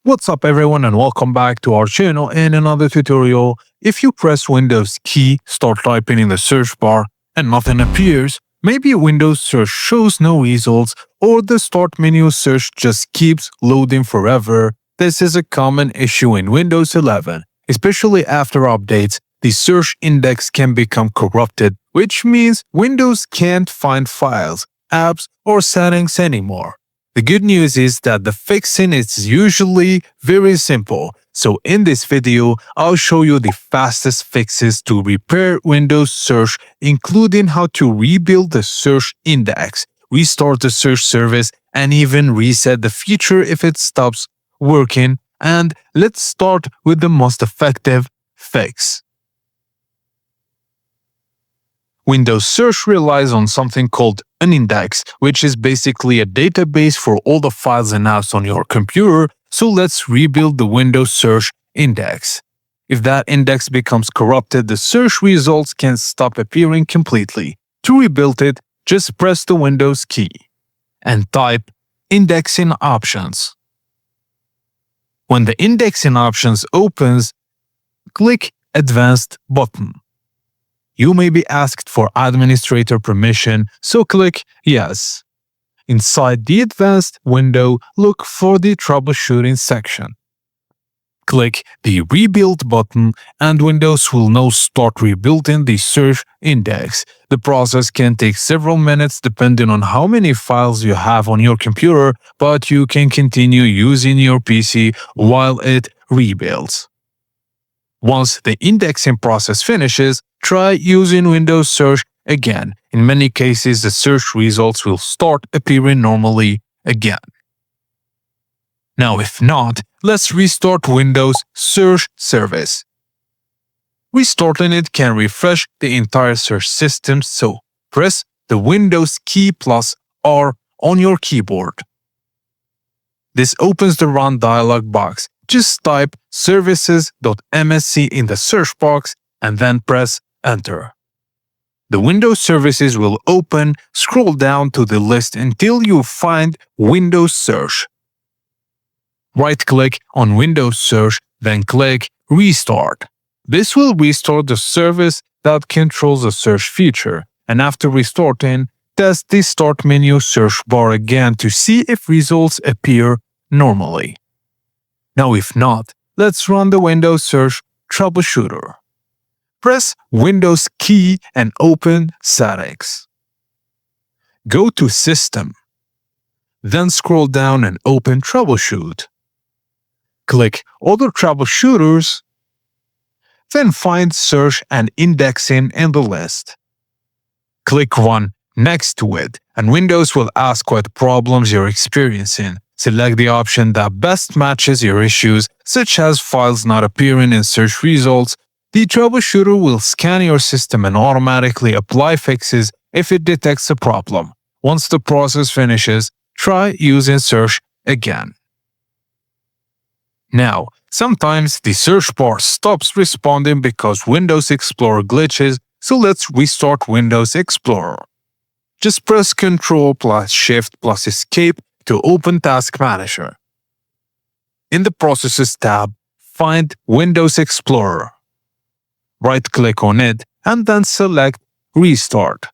What's up everyone and welcome back to our channel in another tutorial. If you press Windows key, start typing in the search bar and nothing appears, maybe Windows search shows no results or the start menu search just keeps loading forever. This is a common issue in Windows 11, especially after updates. The search index can become corrupted, which means Windows can't find files, apps, or settings anymore. The good news is that the fixing is usually very simple, so in this video, I'll show you the fastest fixes to repair Windows search, including how to rebuild the search index, restart the search service, and even reset the feature if it stops working. And let's start with the most effective fix. Windows search relies on something called an index, which is basically a database for all the files and apps on your computer, so let's rebuild the Windows search index. If that index becomes corrupted, the search results can stop appearing completely. To rebuild it, just press the Windows key and type Indexing Options. When the Indexing Options opens, click Advanced button. You may be asked for administrator permission, so click Yes. Inside the Advanced window, look for the Troubleshooting section. Click the Rebuild button and Windows will now start rebuilding the search index. The process can take several minutes depending on how many files you have on your computer, but you can continue using your PC while it rebuilds. Once the indexing process finishes, try using Windows Search again. In many cases, the search results will start appearing normally again. Now, if not, let's restart Windows Search service. Restarting it can refresh the entire search system, so press the Windows key plus R on your keyboard. This opens the Run dialog box. Just type services.msc in the search box and then press Enter. The Windows services will open. Scroll down to the list until you find Windows Search. Right-click on Windows Search, then click Restart. This will restart the service that controls the search feature, and after restarting, test the Start menu search bar again to see if results appear normally. Now if not, let's run the Windows Search troubleshooter. Press Windows key and open Settings. Go to System. Then scroll down and open Troubleshoot. Click Other Troubleshooters. Then find Search and Indexing in the list. Click one next to it, and Windows will ask what problems you're experiencing. Select the option that best matches your issues, such as files not appearing in search results. The troubleshooter will scan your system and automatically apply fixes if it detects a problem. Once the process finishes, try using search again. Now, sometimes the search bar stops responding because Windows Explorer glitches, so let's restart Windows Explorer. Just press Ctrl plus Shift plus Escape to open Task Manager. In the Processes tab, find Windows Explorer. Right-click on it and then select Restart.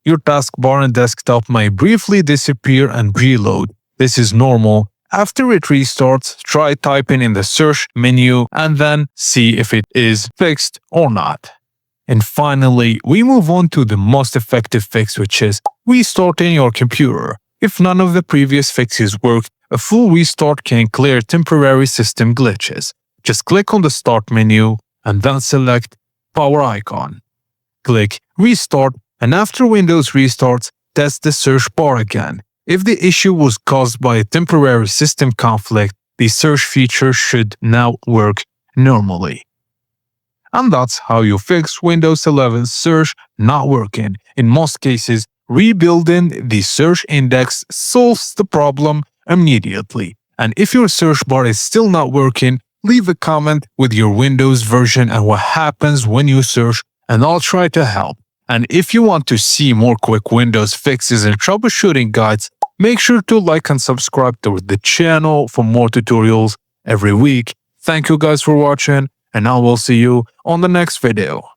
Your taskbar and desktop may briefly disappear and reload. This is normal. After it restarts, try typing in the search menu and then see if it is fixed or not. And finally, we move on to the most effective fix, which is restarting your computer. If none of the previous fixes worked, a full restart can clear temporary system glitches. Just click on the Start menu and then select Power icon. Click Restart, and after Windows restarts, test the search bar again. If the issue was caused by a temporary system conflict, the search feature should now work normally. And that's how you fix Windows 11 search not working. In most cases, rebuilding the search index solves the problem immediately. And if your search bar is still not working, leave a comment with your Windows version and what happens when you search, and I'll try to help. And if you want to see more quick Windows fixes and troubleshooting guides, make sure to like and subscribe to the channel for more tutorials. every week. Thank you guys for watching, and I will see you on the next video.